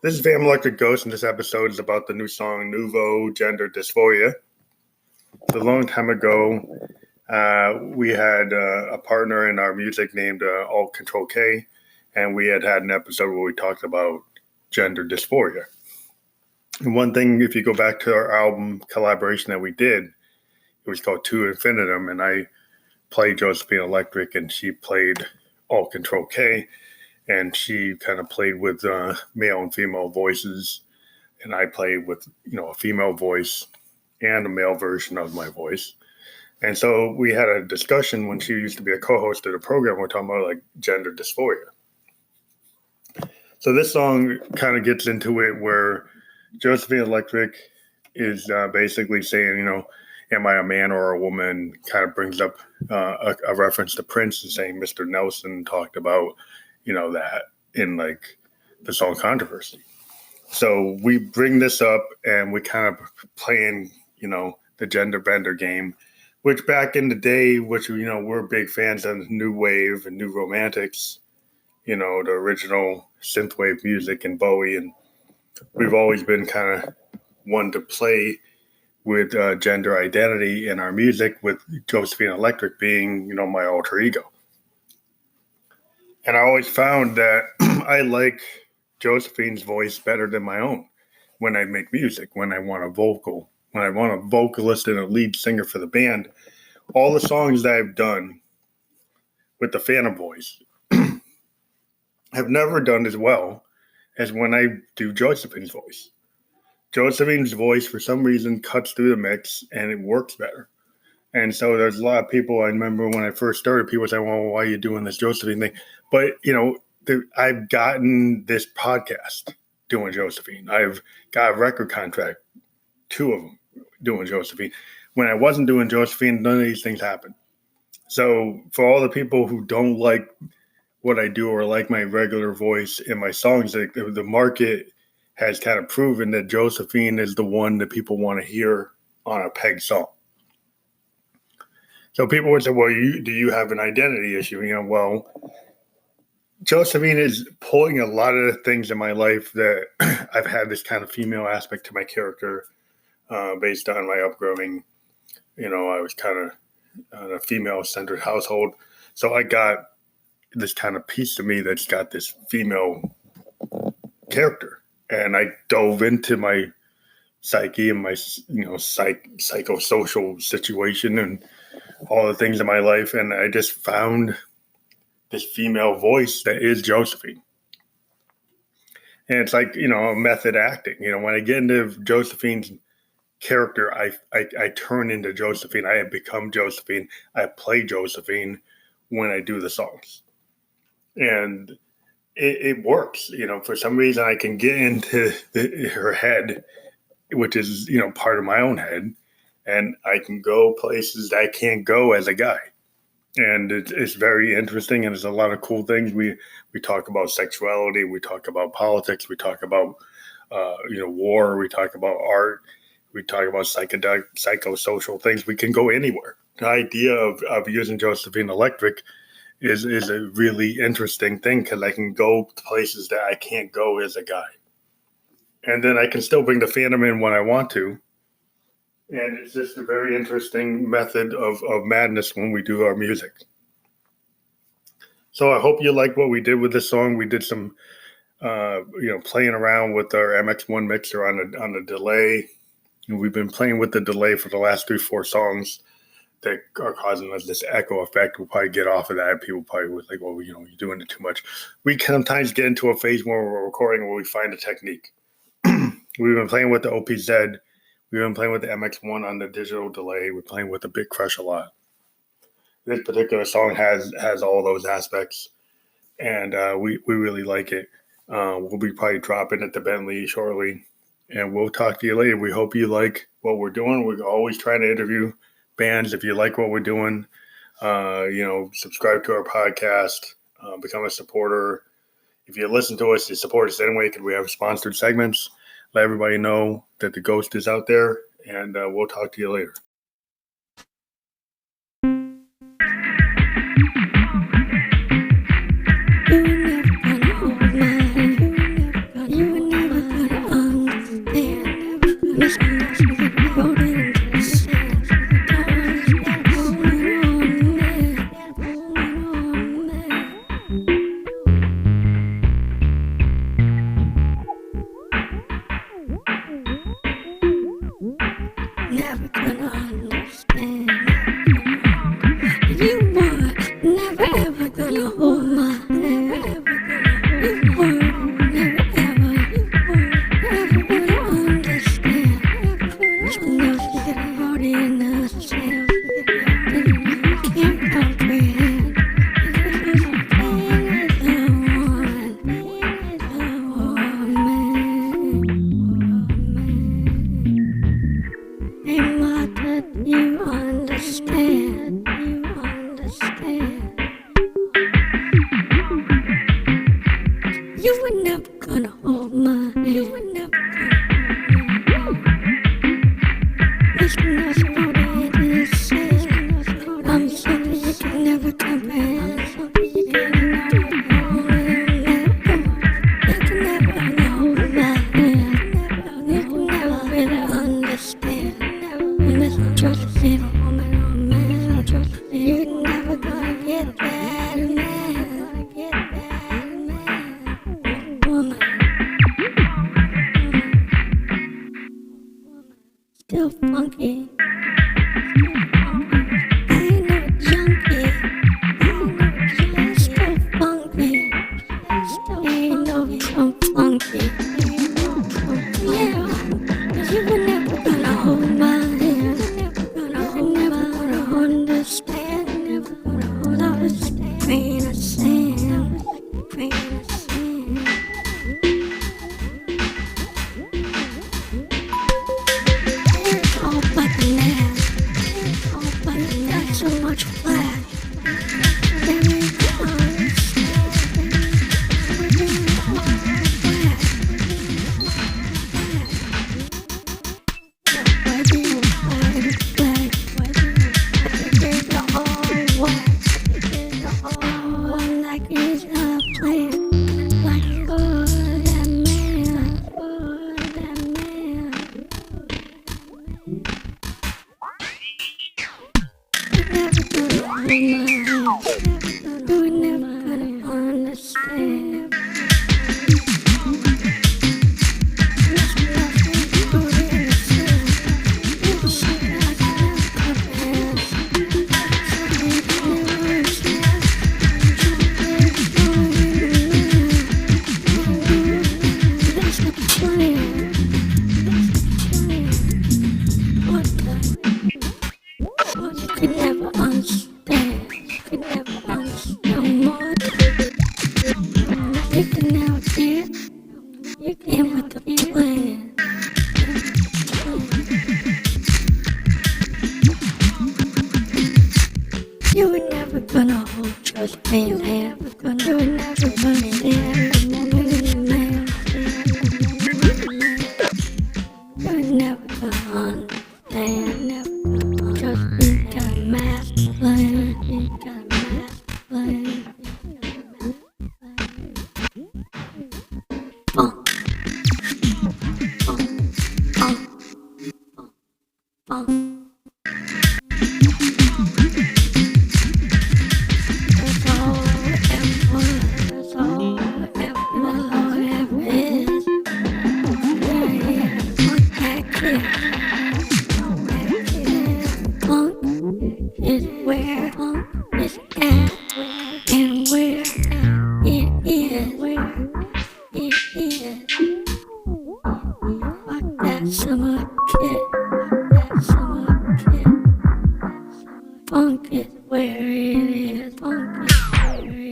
This is Van Electric Ghost, and this episode is about the new song Nouveau Gender Dysphoria. A long time ago, we had a partner in our music named Alt Control K, and we had an episode where we talked about gender dysphoria. And one thing, if you go back to our album collaboration that we did, it was called To Infinitum, and I played Josephine Electric, and she played Alt Control K. And she kind of played with male and female voices, and I played with a female voice and a male version of my voice. And so we had a discussion when she used to be a co-host of the program. We're talking about like gender dysphoria. So this song kind of gets into it where Josephine Electric is basically saying, am I a man or a woman? Kind of brings up a reference to Prince and saying Mr. Nelson talked about that in like the song Controversy. So we bring this up and we kind of playing, the gender bender game, which back in the day, we're big fans of New Wave and New Romantics, the original synthwave music and Bowie. And we've always been kind of one to play with gender identity in our music, with Josephine Electric being, my alter ego. And I always found that I like Josephine's voice better than my own when I make music, when I want a vocalist and a lead singer for the band. All the songs that I've done with the Phantom voice have never done as well as when I do Josephine's voice. Josephine's voice, for some reason, cuts through the mix and it works better. And so there's a lot of people, I remember when I first started, people say, well, why are you doing this Josephine thing? But, I've gotten this podcast doing Josephine. I've got a record contract, 2 of them, doing Josephine. When I wasn't doing Josephine, none of these things happened. So for all the people who don't like what I do or like my regular voice in my songs, the market has kind of proven that Josephine is the one that people want to hear on a Peg song. So people would say, well, do you have an identity issue? Well, Josephine is pulling a lot of the things in my life that I've had this kind of female aspect to my character based on my upbringing. I was kind of in a female-centered household. So I got this kind of piece of me that's got this female character. And I dove into my psyche and my, psychosocial situation and all the things in my life, and I just found this female voice that is Josephine. And it's like, method acting. When I get into Josephine's character, I turn into Josephine. I have become Josephine. I play Josephine when I do the songs. And it works. For some reason, I can get into her head, which is, part of my own head. And I can go places that I can't go as a guy. And it's very interesting. And there's a lot of cool things. We talk about sexuality. We talk about politics. We talk about, war. We talk about art. We talk about psychosocial things. We can go anywhere. The idea of using Josephine Electric is a really interesting thing because I can go to places that I can't go as a guy. And then I can still bring the Phantom in when I want to. And it's just a very interesting method of madness when we do our music. So I hope you like what we did with this song. We did some, playing around with our MX1 mixer on the delay. And we've been playing with the delay for the last 3-4 songs that are causing us this echo effect. We'll probably get off of that. People probably would like, well, you're doing it too much. We sometimes get into a phase where we're recording where we find a technique. We've been playing with the OPZ. We've been playing with the MX1 on the digital delay. We're playing with the Big Crush a lot. This particular song has all those aspects, and we really like it. We'll be probably dropping it to Bentley shortly, and we'll talk to you later. We hope you like what we're doing. We're always trying to interview bands. If you like what we're doing, subscribe to our podcast, become a supporter. If you listen to us, you support us anyway because we have sponsored segments. Let everybody know that the ghost is out there, and we'll talk to you later. You were never gonna hold my hand. You were never gonna hold my hand. You were never gonna hold my hand. Listen, that's what it is. I'm something you can never comprehend. Something you can never hold. You can never hold my hand. You can never really understand. Listen, trust me, woman, oh man, trust me. You're never gonna get that man. Woman. Still funky. I ain't no junkie. Still funky. Ain't no Trump funky. Yeah, you were never gonna hold my hand. You're never gonna understand. Never gonna hold out a grain of sand. Grain of sand. All but the land. All but the land. So much flash. You're never gonna understand. You could never understand. You could never understand more. You can never get. You came with the plan. You were never gonna hold trust me, man. You were never gonna stand the moment in the man. You were never gonna understand. Never gonna trust me. Got a master plan. You got a master plan. Funk. Funk. That's all it ever was. That's all it ever is. Yeah, funk that kid. Funk is where funk is at, and where it is. Where it is. Fuck that summer kid. Summer kid. Funk is where it is. Funk is where it is.